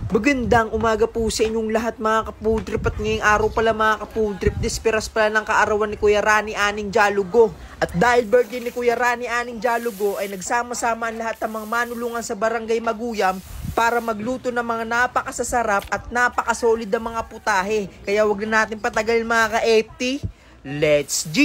Magandang umaga po sa inyong lahat mga ka-food trip at ngayong araw pala mga ka-food trip, disperas pala ng kaarawan ni Kuya Rani Aning Dialogo. At dahil birthday ni Kuya Rani Aning Dialogo ay nagsama-sama ang lahat ng mga manulungan sa Barangay Maguyam para magluto ng mga napakasasarap at napakasolid na mga putahe. Kaya wag na natin patagalin mga ka-80. Let's G!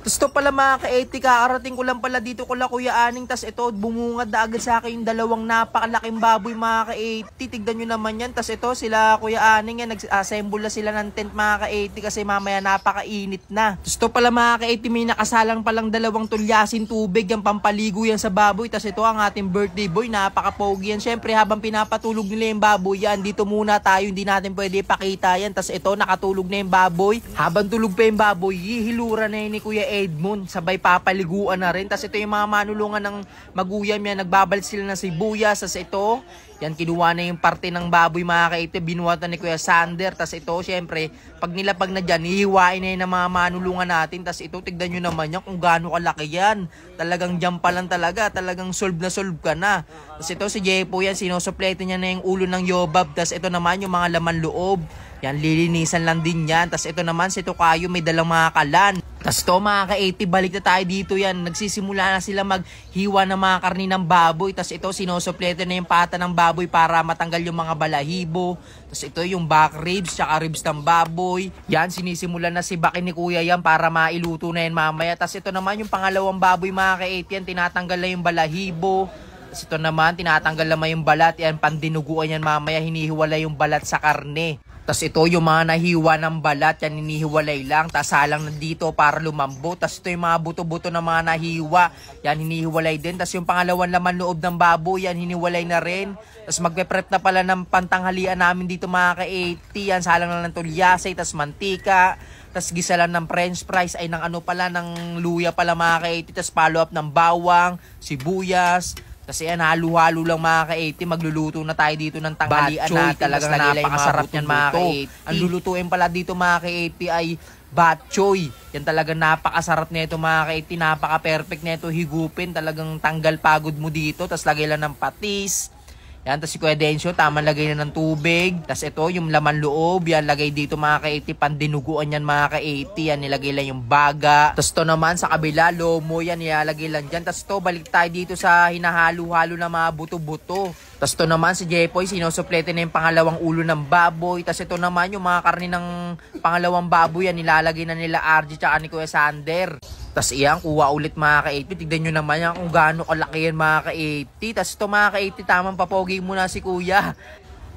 Tapos ito pala mga ka-80, kakarating ko lang pala dito kula Kuya Aning. Tapos ito, bumungad na agad sa akin yung dalawang napakalaking baboy mga ka-80. Tignan nyo naman yan. Tapos ito, sila Kuya Aning yan, nag-assemble na sila ng tent mga ka-80 kasi mamaya napakainit na. Tapos ito pala mga ka-80, may nakasalang palang dalawang tulyasin tubig, yung pampaligo yan sa baboy. Tapos ito ang ating birthday boy, napaka-pogi yan. Siyempre habang pinapatulog nila yung baboy yan, dito muna tayo, hindi natin pwede ipakita yan. Tapos ito, nakatulog na yung baboy. Habang tulog pa yung baboy, hihilura na yun ni Kuya Edmond, sabay papaliguan na rin. Tapos ito yung mga manulungan ng Maguyam yan, nagbabal sila ng sibuyas. Tapos ito, yan kinuha na yung parte ng baboy mga ka-80, binuhatan ni Kuya Sander. Tapos ito, syempre, pag nilapag na dyan, hihiwain na yun ng mga manulungan natin. Tapos ito, tignan nyo naman yan kung gaano kalaki yan. Talagang jump pa lang talaga, talagang solve na solve ka na. Tapos ito, si Jepo yan, sinusuplete niya na yung ulo ng yobab. Tapos ito naman yung mga laman loob. Yan, lilinisan lang din yan. Tapos ito naman, si Tokayo, may dalang mga kalan. Tapos ito mga ka-80, balik na tayo dito yan. Nagsisimula na sila maghiwa ng mga karni ng baboy. Tapos ito, sinusuplete na yung pata ng baboy para matanggal yung mga balahibo. Tapos ito yung back ribs, tsaka ribs ng baboy. Yan, sinisimulan na si Baki ni Kuya yan para mailuto na yan mamaya. Tapos ito naman yung pangalawang baboy mga ka-80 yan, tinatanggal na yung balahibo. Tapos ito naman, tinatanggal naman yung balat. Yan, pandinuguan yan mamaya, hinihiwala yung balat sa karne. Tapos ito yung mga nahiwa ng balat, yan hinihiwalay lang. Tapos salang na dito para lumambot. Tapos ito yung mga buto-buto ng mga nahiwa, yan hinihiwalay din. Tapos yung pangalawang laman loob ng baboy, yan hiniwalay na rin. Tapos magpe-prep na pala ng pantanghalian namin dito mga ka-80. Yan, salang na ng tulyasay, tapos mantika. Tapos gisa lang ng french fries, ay ng ano pala, ng luya pala mga ka-80. Tapos follow up ng bawang, sibuyas. Kasi yan, halo-halo lang mga ka-80, magluluto na tayo dito ng tanghalian natin. Talagang napakasarap yan mga ka-80. Ang lulutuin pala dito mga ka-80 ay batchoy. Yan talagang napakasarap nito mga ka-80, napaka-perfect nito higupin. Talagang tanggal pagod mo dito, tapos lagay lang ng patis. Yan, tapos si Kuya Dencio, tamang lagay na ng tubig. Tapos ito, yung laman loob, yan, lagay dito mga ka-80, pandinuguan yan mga ka-80. Yan, nilagay lang yung baga. Tapos ito naman, sa kabila, lomo, yan, nilalagay lang dyan. Tapos ito, balik tayo dito sa hinahalo-halo na mga buto-buto. Tapos ito naman, si Jepoy, sinusuplete na yung pangalawang ulo ng baboy. Tapos ito naman, yung mga karne ng pangalawang baboy, yan, nilalagay na nila RG tsaka ni Kuya Sander. Tapos iyan, kuha ulit mga ka-80. Tignan nyo naman yan kung gaano kalaki yan mga ka-80. Tapos ito mga ka-80, tamang papogi muna si Kuya.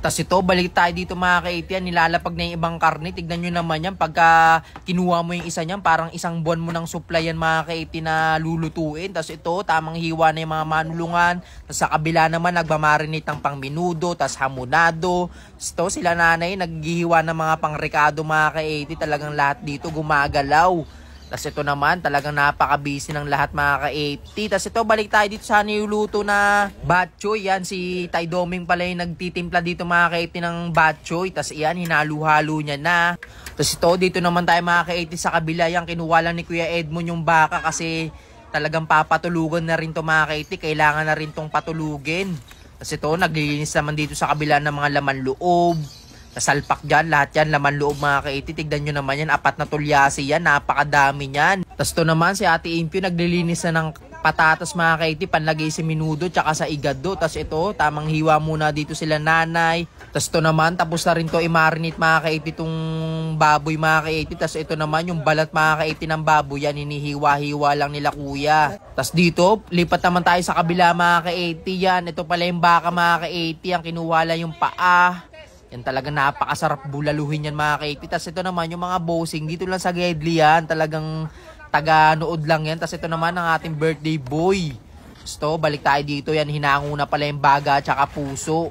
Tapos ito, balik tayo dito mga ka-80 yan. Nilalapag na yung ibang karne. Tignan nyo naman yan. Pagka kinuha mo yung isa niyan, parang isang buwan mo ng supply yan mga ka-80 na lulutuin. Tapos ito, tamang hiwa na yung mga manulungan. Tapos sa kabila naman, nagmamarinate ng pang minudo, tapos hamonado. Tapos ito, sila nanay, naghihiwa ng mga pang-rekado mga ka-80. Talagang lahat dito gumagalaw. Tapos ito naman, talagang napaka-busy ng lahat mga ka-80. Tapos ito, balik tayo dito sa niluluto na batchoy. Yan, si Tay Doming pala yung nagtitimpla dito mga ka-80 ng batchoy. Tapos yan, hinalo-halo niya na. Tapos ito, dito naman tayo mga ka-80 sa kabila. Yan, kinuha lang ni Kuya Edmond yung baka kasi talagang papatulugan na rin to mga ka-80. Kailangan na rin tong patulugin. Tapos ito, naglilinis naman dito sa kabila ng mga laman loob. Nasalpak dyan, lahat yan, laman loob mga ka-80. Tignan nyo naman yan, 4 na tulyasi yan, napakadami yan. Tapos ito naman, si Ate Impyo, naglilinis na ng patatas mga ka-80, panlagay si minudo, tsaka sa igado. Tapos ito, tamang hiwa muna dito sila nanay. Tapos ito naman, tapos na rin to i-marinate mga ka-80 itong baboy mga ka-80. Tapos ito naman, yung balat mga ka-80 ng baboy, yan, hinihiwa-hiwa lang nila Kuya. Tapos dito, lipat naman tayo sa kabila mga ka-80 yan. Ito pala yung baka mga ka-80, ang kinuha lang yung paa. Yan talagang napakasarap bulaluhin yan mga ka-80. Tapos ito naman yung mga bossing. Dito lang sa Gedli yan. Talagang taga-nood lang yan. Tapos ito naman ang ating birthday boy. So balik tayo dito. Yan, hinango na pala yung baga at saka puso.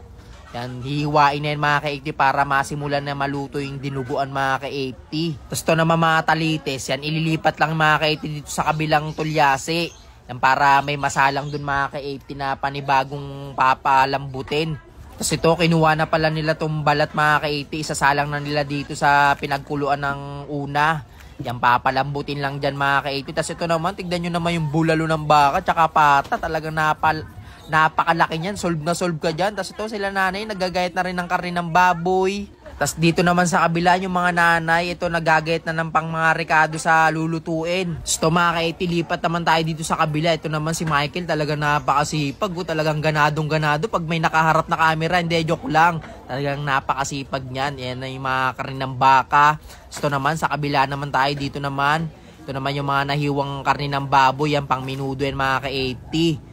Yan, hihiwain na yan mga ka-80 para masimulan na maluto yung dinuguan mga ka-80. Tapos ito naman mga talites. Yan, ililipat lang mga ka-80 dito sa kabilang tulyase. Yan, para may masalang dun mga ka-80 na panibagong papalambutin. Tapos ito, kinuha na pala nila itong balat mga ka-80. Isasalang na nila dito sa pinagkuluan ng una. Yan, papalambutin lang dyan mga ka-80. Tapos ito naman, tignan nyo naman yung bulalo ng baka tsaka pata. Talagang Napakalaki niyan. Solve na solve ka dyan. Tapos ito sila nanay, nagagayat na rin ng karne ng baboy. Tapos dito naman sa kabila yung mga nanay, ito nagagayat na ng pang mga rekado sa lulutuin. So mga ka-80, lipat naman tayo dito sa kabila. Ito naman si Michael, talagang napakasipag. Talagang ganadong-ganado pag may nakaharap na camera. Hindi, joke lang. Talagang napakasipag niyan. Yan na yung mga karne ng baka. So naman sa kabila naman tayo dito naman. Ito naman yung mga nahiwang karne ng baboy. Yan pang minudo yan mga ka-80.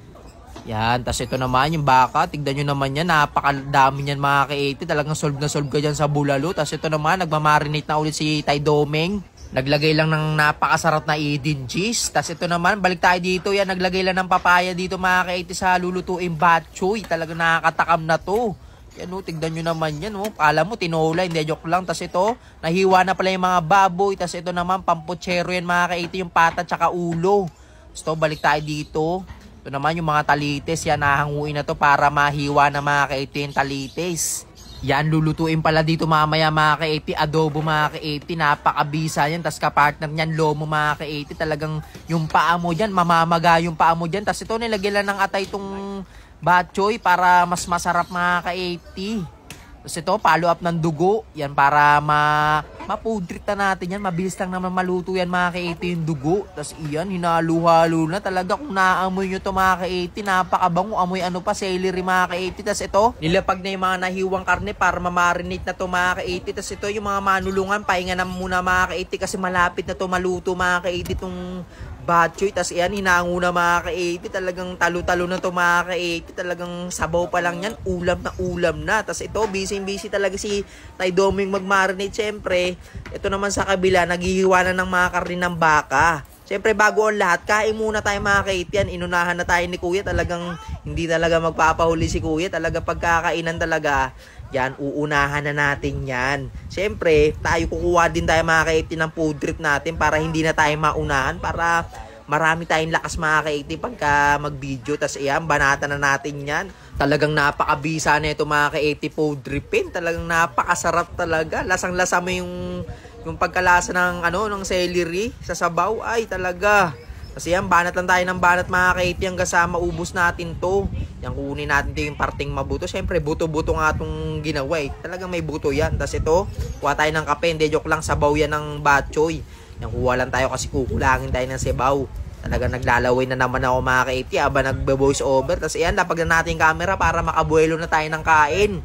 Yan, tas ito naman yung baka, tignan nyo naman yan, napakadami niyan mga ka-80, talagang solve na solve ka dyan sa bulalo. Tas ito naman, nagmamarinate na ulit si Tay Domeng, naglagay lang ng napakasarap na Eden cheese. Tas ito naman, balik tayo dito, yan, naglagay lang ng papaya dito mga ka-80 sa lulutuing batchoy, talagang nakakatakam na to. Yan o, tignan nyo naman yan o, kala mo tinola, hindi, joke lang. Tas ito, nahiwa na pala yung mga baboy. Tas ito naman, pampuchero yan mga ka-80, yung pata tsaka ulo. So balik tayo dito. Ito naman yung mga talites, yan nahanguin na to para mahiwa na mga ka-80 yung talites. Yan, lulutuin pala dito mamaya mga ka-80, adobo mga ka-80, napakabisa yan. Tas kapartner niyan, lomo mga ka-80, talagang yung paa mo dyan, mamamaga yung paa mo dyan. Tas ito nilagyan lang ng atay itong batchoy para mas masarap mga ka-80. Tapos ito, follow up ng dugo. Yan para mapudrit na natin yan. Mabilis lang naman maluto yan mga ka-80 yung dugo. Tapos iyan, hinalu-halo na. Talaga kung naamoy nyo to mga ka-80, napakabango. Amoy ano pa, celery mga ka-80. Tapos ito, nilapag na yung mga nahiwang karne para mamarinate na to mga ka-80. Tapos ito, yung mga manulungan, pahinga na muna mga ka-80 kasi malapit na to maluto mga ka-80 itong batchoy. Tas yan, hinango na mga ka-80. Talagang talo-talo na to mga ka-80. Talagang sabaw pa lang yan. Ulam na ulam na. Tas ito, busy talaga si Tay Domeng mag-marinate. Siyempre, ito naman sa kabila, naghihiwa na ng mga karne ng baka. Siyempre, bago ang lahat, kain muna tayo mga ka-80 yan. Inunahan na tayo ni Kuya. Talagang hindi talaga magpapahuli si Kuya. Talaga pagkakainan talaga, yan, uunahan na natin yan. Siyempre, tayo kukuha din tayo mga ka-80 ng food trip natin para hindi na tayo maunahan. Para marami tayong lakas mga ka-80 pagka mag-video. Tapos ayan, banata na natin yan. Talagang napakabisa na ito mga ka-80 food tripin. Talagang napakasarap talaga. Lasang-lasa mo yung pagkalasa ng, ng celery sa sabaw. Ay, talaga. Kasi yan, banat lang tayo ng banat mga ka-80 hanggang sa maubos natin to. Yan, kunin natin ito yung parting mabuto. Siyempre, buto-buto nga itong ginawa eh. Talagang may buto yan. Tapos ito, kuha tayo ng kape. Hindi, joke lang, sabaw yan ng batchoy. Yan, kuha lang tayo kasi kukulangin tayo ng sabaw. Talagang naglalaway na naman ako mga ka-80 habang nagbe-voice over. Tapos yan, lapag na natin yung camera para makabuelo na tayo ng kain.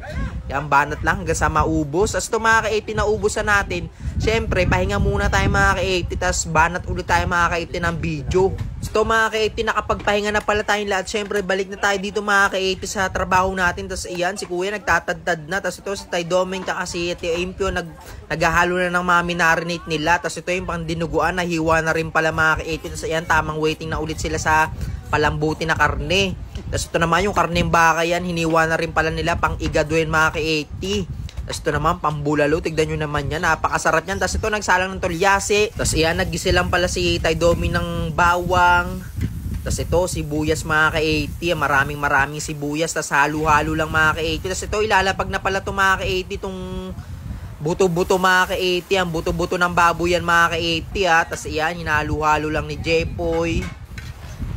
Yan, banat lang hanggang sa maubos. Tapos ito mga ka-80 na ubos na natin. Siyempre, pahinga muna tayo mga ka-80. Tapos banat ulit tayo mga ka-80 ng video. So mga ka-80, nakapagpahinga na pala tayong lahat. Siyempre, balik na tayo dito mga ka-80 sa trabaho natin. Tapos iyan, si Kuya nagtatadtad na. Tapos ito si Tay Domeng kasi si Impyo naghahalo na ng mga minarinate nila. Tapos ito yung pang dinuguan, nahiwa na rin pala mga ka-80. Tapos iyan, tamang waiting na ulit sila sa palambuti na karne. Tapos ito naman yung karneng baka yan, hiniwa na rin pala nila pang igaduin mga ka-80. Tapos ito naman, pambulalo. Tignan nyo naman yan. Napakasarap yan. Tapos ito, nagsalang ng tolyase. Tapos iyan, naggisilang pala si Tay Domeng ng bawang. Tapos ito, sibuyas mga ka-80. Maraming sibuyas. Tapos halo-halo lang mga ka-80. Tapos ito, ilalapag na pala ito mga ka-80. Itong buto-buto mga ka-80. Ang buto-buto ng baboy yan mga ka-80 ha. Tapos iyan, hinalo-halo lang ni Jepoy.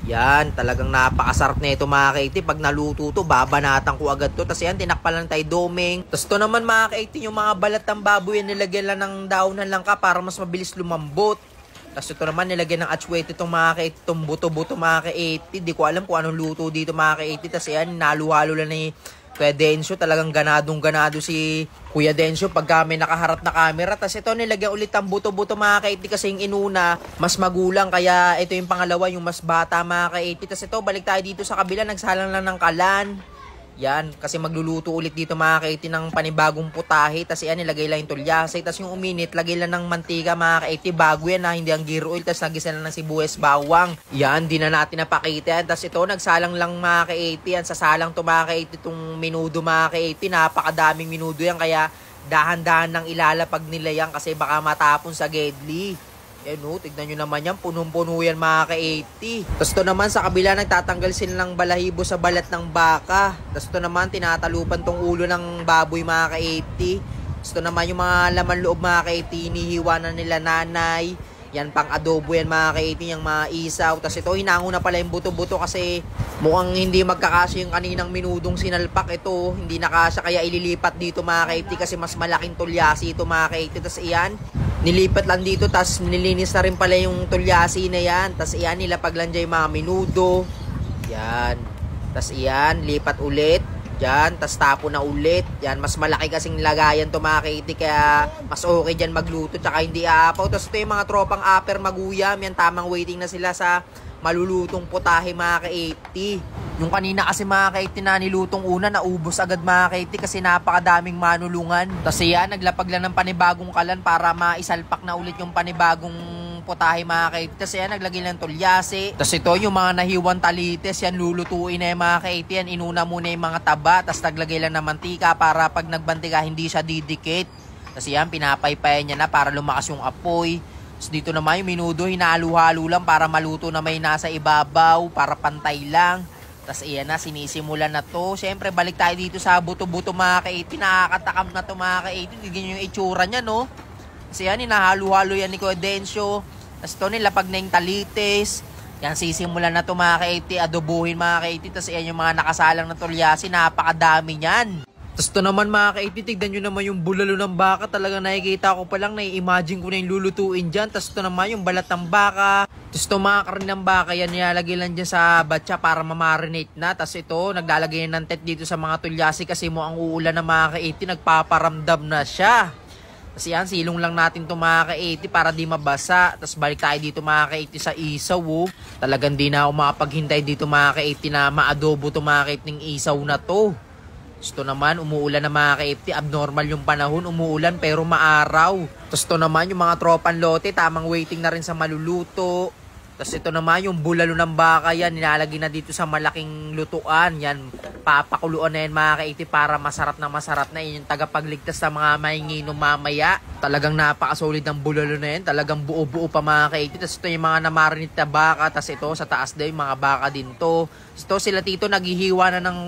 Yan, talagang napakasarap na ito mga ka-80. Pag naluto to, babanatan ko agad to. Tapos yan, tinakpan lang tayo Domeng. Tapos ito naman mga ka-80, yung mga balat ng baboy, nilagyan lang ng daunan lang ka para mas mabilis lumambot. Tapos ito naman, nilagyan ng atsuete itong mga ka-80, itong buto-buto mga ka-80. Di ko alam kung anong luto dito mga ka-80. Tapos yan, naluhalo lang ni Kuya Densyo. Talagang ganadong-ganado si Kuya Densyo pagka may nakaharap na camera. Tapos ito, nilagyan ulit ang buto-buto mga ka-80 kasi yung inuna, mas magulang. Kaya ito yung pangalawa, yung mas bata mga ka-80. Tapos ito, balik tayo dito sa kabila. Nagsalang lang ng kalan. Yan, kasi magluluto ulit dito mga ka-80 ng panibagong putahe. Tapos yan, nilagay lang yung tolyase. Tapos yung uminit, lagay lang ng mantika mga ka-80. Bago yan ha, hindi ang gear oil. Tapos nagisa lang ng sibuyas bawang. Yan, di na natin napakita yan. Tapos ito, nagsalang lang mga ka-80 yan. Sasalang to mga ka-80 itong minudo mga ka-80. Napakadaming minudo yan. Kaya dahan-dahan lang ilalapag nila yan kasi baka matapon sa gedli. Yan o, tignan nyo naman yan, punong-puno yan mga ka-80. Tapos ito naman sa kabila, nagtatanggal sila ng balahibo sa balat ng baka. Tapos ito naman, tinatalupan tong ulo ng baboy mga ka-80. Tapos ito naman yung mga laman loob mga ka-80, hinihiwa na nila nanay. Yan pang adobo yan mga kaiti, yung mga isaw. Tapos ito hinango na pala yung buto-buto kasi mukhang hindi magkakasya yung kaninang minudong sinalpak. Ito hindi nakasya kaya ililipat dito mga kaiti kasi mas malaking tulyasi ito mga kaiti. Tapos iyan, nilipat lang dito tapos nilinis na rin pala yung tulyasi na yan. Tapos iyan, nilapag lang dyan yung mga minudo. Yan. Tapos iyan, lipat ulit. Yan, tas tapo na ulit. Yan, mas malaki kasing lagayan to mga kaiti, kaya mas okay dyan magluto, tsaka hindi aapaw. Tapos ito yung mga tropang upper maguyam. Yan, tamang waiting na sila sa malulutong putahe mga kaiti. Yung kanina kasi mga kaiti na nilutong una, naubos agad mga kaiti kasi napakadaming manulungan. Tapos yan, naglapag lang ng panibagong kalan para maisalpak na ulit yung panibagong putahe mga kaiti. Tapos yan, naglagay ng tulyase. Tapos ito yung mga nahiwan talites, yan lulutuin na yung mga kaiti. Yan, inuna muna yung mga taba, tapos naglagay lang ng mantika para pag nagbantika hindi siya didikit. Tapos yan, pinapaypayan niya na para lumakas yung apoy. Tapos dito naman yung minudo, hinalo-halo lang para maluto na may nasa ibabaw, para pantay lang. Tapos iyan na, sinisimulan na to. Siyempre, balik tayo dito sa buto-buto mga kaiti. Nakakatakam na to mga kaiti. Tignan yung itsura niya, no? Kasi yan, hinahalo-halo yan ni Kuya Dencio. Tapos ito, nilapag na yung talites. Yan, sisimulan na to mga kaiti. Adobuhin mga kaiti. Tapos iyan yung mga nakasalang na tulyasi. Napakadami niyan. Tapos ito naman mga kaiti, tignan nyo naman yung bulalo ng baka. Talagang nakikita ko pa lang, nai-imagine ko na yung lulutuin dyan. Tapos ito naman yung balat ng baka. Tapos ito mga karne ng baka, yan nilalagay lang dyan sa batya para mamarinate na. Tapos ito, naglalagay ng tet dito sa mga tulyasi kasi mo ang uulan ng mga kaiti, nagpaparamdam na siya. Tapos yan, silong lang natin ito mga kaiti para di mabasa. Tapos balik tayo dito mga kaiti sa isaw. Oh. Talagang di na ako makapaghintay dito mga kaiti na maadobo ito mga kaiti ng isaw na to. Ito naman, umuulan na mga kaiti. Abnormal yung panahon, umuulan pero maaraw. Tapos ito naman, yung mga tropan lote, tamang waiting na rin sa maluluto. Tapos ito naman, yung bulalo ng baka, yan, nilalagay na dito sa malaking lutuan. Yan, papakuluan na yan mga kaiti para masarap na masarap na. Yan yung tagapagligtas sa mga mahinginom mamaya. Talagang napakasolid ng bulalo na yan. Talagang buo-buo pa mga kaiti. Tapos ito yung mga namarinate na baka. Tapos ito, sa taas daw yung mga baka din to. Tapos ito, sila tito, naghihiwa na ng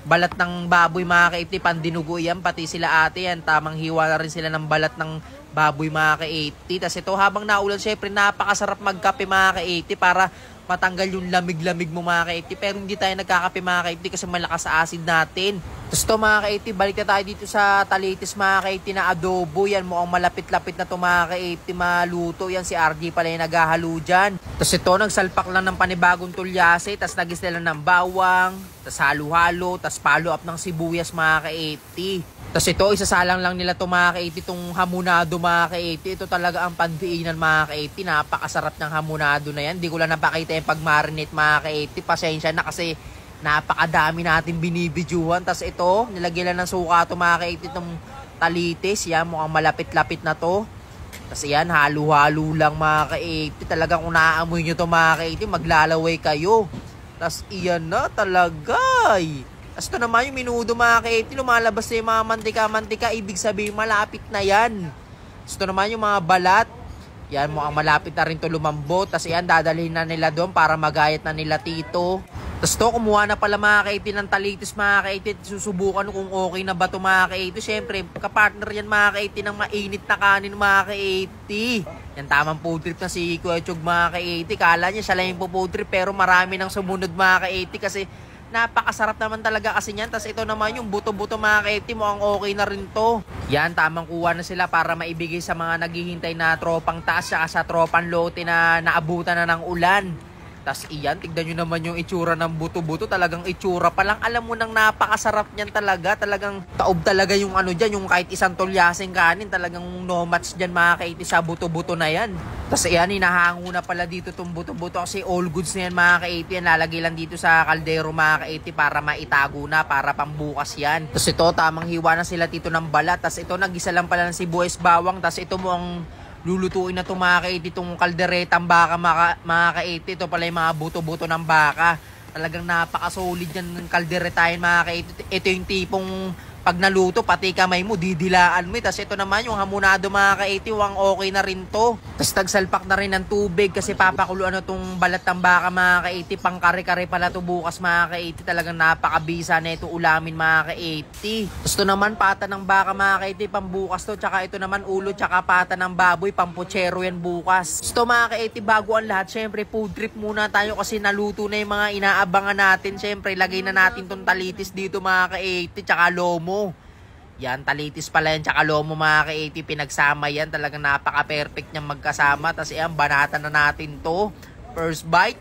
balat ng baboy mga kaiti, pandinugo yan, pati sila ate yan, tamang hiwa na rin sila ng balat ng baboy mga kaiti. Tapos ito habang naulan, syempre napakasarap magkape mga kaiti para matanggal yung lamig-lamig mo mga kaiti, pero hindi tayo nagkakape mga kaiti kasi malakas sa acid natin. Tapos ito mga kaiti, balik na tayo dito sa talitis mga kaiti na adobo. Yan, mukhang malapit-lapit na ito mga kaiti maluto. Yan, si RG pala yung naghahalo dyan. Tapos ito, nagsalpak lang ng panibagong tulyase, tapos nag-isla lang ng bawang, tapos halo-halo, tapos follow up ng sibuyas mga kaiti. Tapos ito, isasalang lang nila ito mga kaiti, itong hamonado mga kaiti. Ito talaga ang pandiinan mga kaiti. Napakasarap ng hamonado na yan. Di ko lang napakita yung pag-marinate mga kaiti. Pasensya na kasi napakadami natin binibidyuhan. Tapos ito, nilagyan lang ng suka ito mga kaiti, itong talitis. Yan, mukhang malapit-lapit na to. Tapos yan, halo-halo lang mga kaiti. Talagang kung naaamoy nyo ito mga kaiti, maglalaway kayo. Tapos iyan na talaga. Tapos ito naman yung minudo mga kaiti, lumalabas na yung mga mantika-mantika, ibig sabihin malapit na yan. Tapos ito naman yung mga balat. Yan, mukhang malapit na rin ito lumambot. Tapos yan, dadalhin na nila doon para magayat na nila tito. Tapos ito, kumuha na pala mga kaiti ng talitis mga kaiti. Susubukan kung okay na ba ito mga kaiti. Siyempre, kapartner yan mga kaiti ng mainit na kanin mga kaiti. Yan, tamang food trip na si Kuya Chog mga kaiti. Kala niya siya lang yung food trip pero marami nang sumunod mga kaiti kasi napakasarap naman talaga kasi niyan. Tapos ito naman yung buto-buto mga kaiti, mukhang okay na rin to. Yan, tamang kuha na sila para maibigay sa mga naghihintay na tropang taas at sa tropang lote na naabutan na ng ulan. Tapos iyan, tignan nyo naman yung itsura ng buto-buto. Talagang itsura pa lang, alam mo nang napakasarap niyan talaga. Talagang taob talaga yung ano dyan, yung kahit isang tulyaseng kanin. Talagang no match dyan mga kaiti sa buto-buto na yan. Tapos iyan, hinahango na pala dito itong buto-buto kasi all goods na yan mga kaiti. Yan, lalagay lang dito sa kaldero mga kaiti para maitago na, para pambukas yan. Tapos ito, tamang hiwa na sila dito ng balat. Tapos ito, nag-isa lang pala ng sibuyas bawang. Tapos ito mo ang lulutuin na itong mga kaiti, itong kalderetang baka mga kaiti. Ito pala yung mga buto-buto ng baka. Talagang napaka-solid yan ng kalderetahin mga kaiti. Ito yung tipong pag naluto, pati kamay mo, didilaan mo. Tapos ito naman yung hamonado mga ka-80, okay na rin to. Tapos tagsalpak na rin ng tubig kasi papakuluan na tong balat ng baka mga ka-80. Pang kare-kare pala to bukas mga ka-80. Talagang napakabisa na ito ulamin mga ka-80. Tapos ito naman pata ng baka mga ka-80, pambukas to. Tsaka ito naman ulo, tsaka pata ng baboy, pampuchero yan bukas. Tapos ito mga ka-80, bago ang lahat, syempre food trip muna tayo kasi naluto na yung mga inaabangan natin. Syempre, lagay na natin tong talitis dito mga ka-80, tsaka lomo. Yan, talitis pala yan, tsaka lomo mga ka-80, pinagsama yan. Talagang napaka-perfect niyang magkasama. Tapos yan, banatan na natin to. First bite,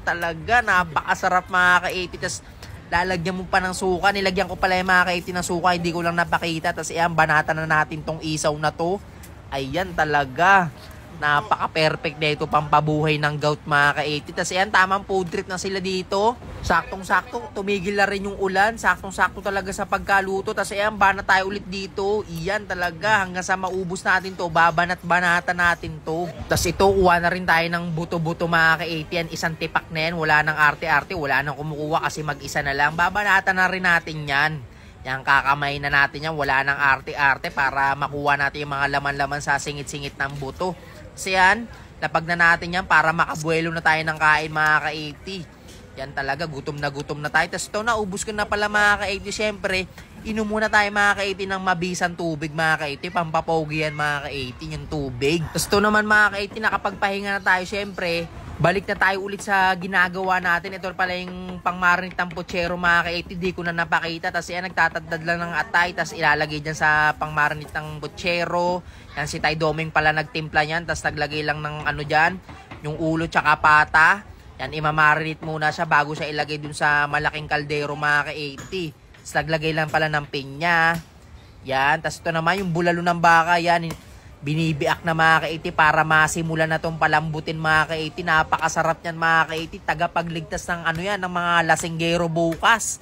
talaga napakasarap mga ka-80. Tapos lalagyan mo pa ng suka. Nilagyan ko pala yung mga ka-80 ng suka, hindi ko lang napakita. Tapos yan, banatan na natin tong isaw na to. Ayan talaga. Napaka-perfect na ito pampabuhay ng gout mga ka-80. Tapos yan, tamang food trip na sila dito. Saktong-sakto, tumigil na rin yung ulan. Saktong-sakto talaga sa pagkaluto. Tapos yan, bana tayo ulit dito. Iyan talaga, hanggang sa maubos natin to, babanat-banata natin to. Tapos ito, kuha na rin tayo ng buto-buto mga ka-80. Yan, isang tipak na yan. Wala nang arte-arte, wala nang kumukuha kasi mag-isa na lang. Babanata na rin natin yan. Yan, kakamay na natin yan. Wala nang arte-arte para makuha natin yung mga laman-laman sa singit-singit ng buto. Kasi yan, lapag na natin yan para makabuelo na tayo ng kain mga ka-80. Yan talaga, gutom na tayo. Tapos ito, naubos ko na pala mga ka-80. Siyempre, inom muna tayo mga ka-80 ng mabisang tubig mga ka-80. Pampapogi yan mga ka-80, yung tubig. Tapos ito naman mga ka-80, nakapagpahinga na tayo. Siyempre, balik na tayo ulit sa ginagawa natin. Ito pala yung pangmarinate ng puchero mga ka-80. Di ko na napakita. Tapos yan, nagtatadad lang ng atay. Tapos ilalagay dyan sa pangmarinate ng puchero. Yan, si Tay Doming pala nagtimpla yan. Tapos naglagay lang ng ano dyan, yung ulo tsaka pata. Yan, imamarinate muna siya bago siya ilagay dun sa malaking kaldero mga ka-80. Tapos naglagay lang pala ng pinya. Yan, tapos ito naman yung bulalo ng baka. Yan, binibiak na mga ka-80 para masimulan na itong palambutin mga ka-80. Napakasarap yan mga ka-80. Tagapagligtas ng ano yan, ng mga lasinggero bukas.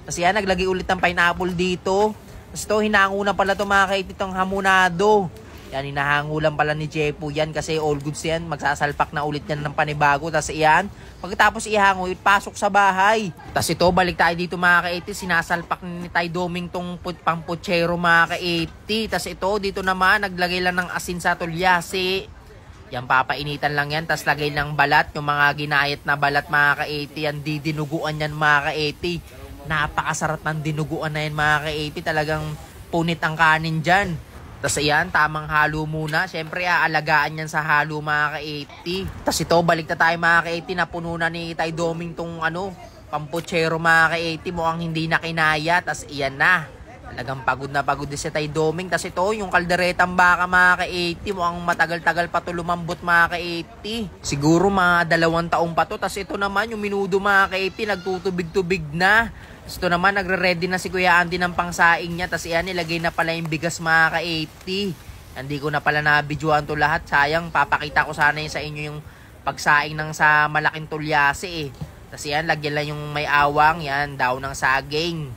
Tapos yan, naglagay ulit ng pineapple dito. Tapos ito, hinango na pala ito mga ka-80, itong hamonado. Yan, hinahango lang pala ni Jepo yan kasi all goods yan. Magsasalpak na ulit yan ng panibago. Tapos yan, pagkatapos ihango, ipasok sa bahay. Tapos ito, balik tayo dito mga ka-80. Sinasalpak ni Tay Doming tong pampuchero mga ka-80. Tapos ito, dito naman, naglagay lang ng asin sa tulyase. Yan, papainitan lang yan. Tapos lagay ng balat, yung mga ginayat na balat mga ka-80. Yan, didinuguan yan mga ka-80. Napakasarap ng dinuguan na yan mga ka-80. Talagang punit ang kanin dyan. Tapos ayan, tamang halo muna. Siyempre, aalagaan yan sa halo mga ka-80. Tapos ito, balik na tayo mga ka-80. Napuno na ni Tay Doming tong pampuchero mga ka-80. Mukhang hindi na kinaya. Tapos iyan na. Talagang pagod na pagod din si Tay Doming. Tapos ito, yung kalderetang baka mga ka-80. Mukhang matagal-tagal pa ito lumambot mga ka-80. Siguro mga 2 taong pa to. Tapos ito naman, yung minudo mga ka-80, nagtutubig-tubig na. Ito naman, nagre-ready na si Kuya Andy ng pangsaing niya. Tapos yan, nilagay na pala yung bigas mga ka-80. Hindi ko na pala nabidyoan to lahat. Sayang, papakita ko sana yun sa inyo yung pagsaing ng sa malaking tulyase eh. Tapos yan, lagyan lang yung may awang. Yan, daw ng saging.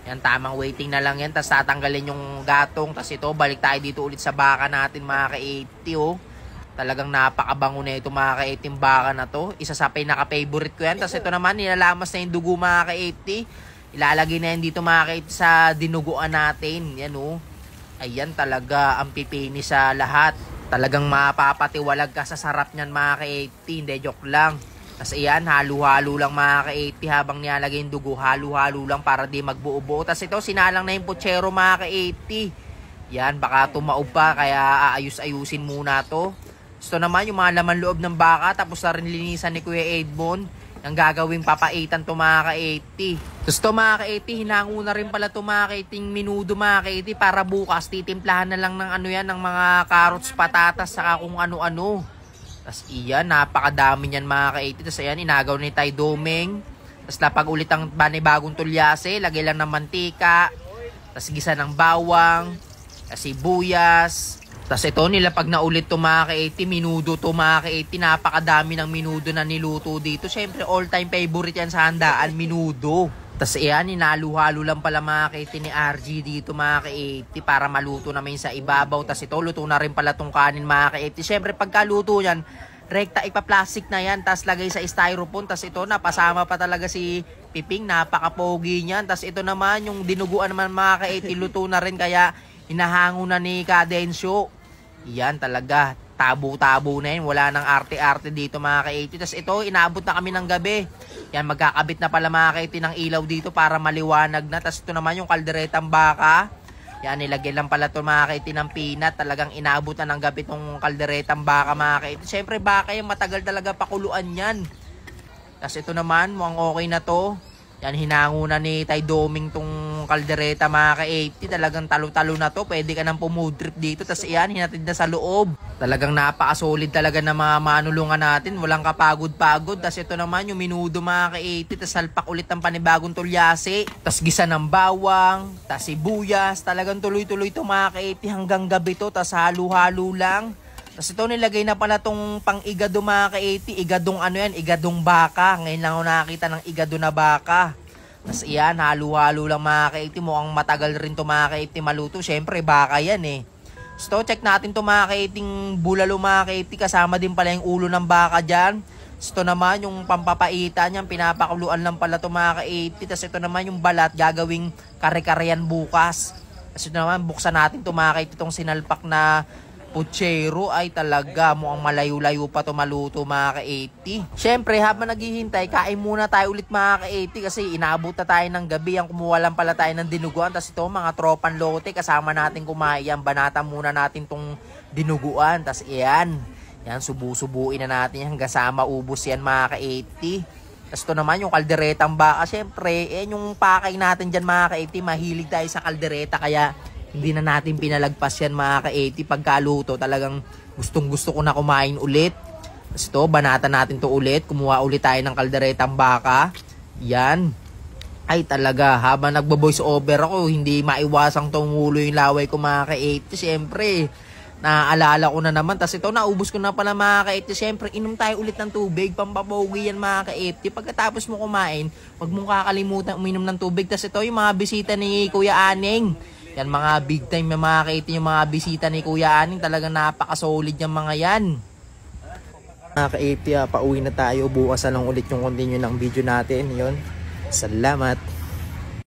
Yan, tamang waiting na lang yan. Tapos tatanggalin yung gatong. Tapos ito, balik tayo dito ulit sa baka natin mga ka-80 oh. Talagang napakabango na ito mga ka-80 baka na to. Isa sa pinaka-favorite ko yan. Tapos ito naman, nilalamas na yung dugo mga ka-80. Ilalagay na yan dito mga ka-80 sa dinuguan natin. Yan oh. Ayan talaga ang pipini sa lahat. Talagang mapapatiwalag ka sa sarap niyan mga ka-80. Hindi, joke lang. Tapos ayan, halo-halo lang mga ka-80 habang nilalagay yung dugo. Halo-halo lang para di magbuo-buo. Tapos ito, sinalang na yung puchero mga ka-80. Yan, baka tumaob pa kaya aayus-ayusin muna to. Ito naman yung mga laman loob ng baka. Tapos na rin linisan ni Kuya Edmond. Ang gagawing papaitan to mga ka-80. Tapos to mga ka-80, hinango na rin pala to mga ka-80 minudo mga ka-80 para bukas titimplahan na lang ng ano yan, ng mga carrots, patatas, saka kung ano-ano. Tapos iyan, napakadami niyan mga ka-80. Tapos ayan, inagaw ni Tay Doming. Tapos lapag ulit ang bagong tulyase, lagay lang ng mantika. Tapos gisa ng bawang, sibuyas. Tapos ito, nilapag na ulit to mga ka-80, minudo to mga ka-80, napakadami ng minudo na niluto dito. Siyempre, all-time favorite yan sa handaan, minudo. Tapos yan, inaluhalo lang pala mga ka-80 ni RG dito mga ka-80 para maluto namin sa ibabaw. Tapos ito, luto na rin pala tong kanin mga ka-80. Siyempre, pagkaluto yan, rekta ipaplastic na yan, tapos lagay sa styrofoam. Tapos ito, napasama pa talaga si piping, napaka-pogi niyan. Tas ito naman, yung dinuguan naman mga ka-80, luto na rin kaya hinahango na ni Cadensyo. Yan talaga, tabo-tabo na yun. Wala nang arte-arte dito mga ka-80. Tas ito, inaabot na kami ng gabi. Yan, magkakabit na pala mga ka-80 ng ilaw dito para maliwanag na. Tas ito naman yung kalderetang baka. Yan, nilagay lang pala ito mga ka-80 ng peanut. Talagang inaabot na ng gabi itong kalderetang baka mga ka-80. Siyempre baka yung matagal talaga pakuluan yan. Tas ito naman, mukhang okay na to. Yan, hinango na ni Tay Doming tong kaldereta mga ka-80. Talagang talo-talo na to. Pwede ka nang pumudrip dito. Tas yan, hinatid na sa loob. Talagang napaka-solid talaga ng mga manulungan natin. Walang kapagod-pagod. Tas ito naman, yung minudo mga ka-80. Tas salpak ulit ng panibagong tulyase. Tas gisa ng bawang. Tas sibuyas. Talagang tuloy-tuloy to mga ka-80 hanggang gabi to. Tas halo-halo lang. Tas ito nilagay na pala tong pang-igado mga ka-80. Igadong ano yan? Igadong baka. Ngayon lang ako nakakita ng igado na baka. Tas iyan, halo-halo lang mga ka-80. Mukhang matagal rin to mga ka-80 maluto. Siyempre baka yan eh. So check natin to mga ka-80 bulalo mga ka-80. Kasama din pala yung ulo ng baka dyan. Ito naman yung pampapaitan niyan. Pinapakuluan lang pala to mga ka-80. Tas ito naman yung balat. Gagawing kare-kareyan bukas. Tas ito naman buksan natin to mga ka-80. Itong sinalpak na puchero ay talaga mukhang malayo-layo pa to maluto mga ka-80. Siyempre habang naghihintay, kain muna tayo ulit mga ka-80 kasi inaabot na tayo ng gabi. Ang kumuha lang pala tayo ng dinuguan. Tapos ito mga tropan lote kasama natin kumain. Banata muna natin tong dinuguan. Tapos iyan. Yan, subu-subuin na natin hanggang sa maubos yan mga ka-80. Tapos ito naman yung kalderetang baka. Siyempre, yung pakay natin dyan mga ka-80. Mahilig tayo sa kaldereta kaya hindi na natin pinalagpas yan mga ka-80. Pagkaluto talagang gustong gusto ko na kumain ulit. Tapos ito, banata natin to ulit. Kumuha ulit tayo ng kalderetang baka. Yan. Ay talaga, habang nagbo-voice over ako, hindi maiwasang tumulo yung laway ko mga ka-80. Siyempre, naaalala ko na naman. Tapos ito, naubos ko na pala mga ka-80. Siyempre, inom tayo ulit ng tubig. Pampapogi yan mga ka-80. Pagkatapos mo kumain, wag mong kakalimutan uminom ng tubig. Tapos ito, yung mga bisita ni Kuya Aning. Yan mga big time na mga ka-80 yung mga bisita ni Kuya Aning. Talagang napaka-solid yung mga yan. Mga ka-80, pauwi na tayo. Bukas na lang ulit yung continue ng video natin. Yun. Salamat.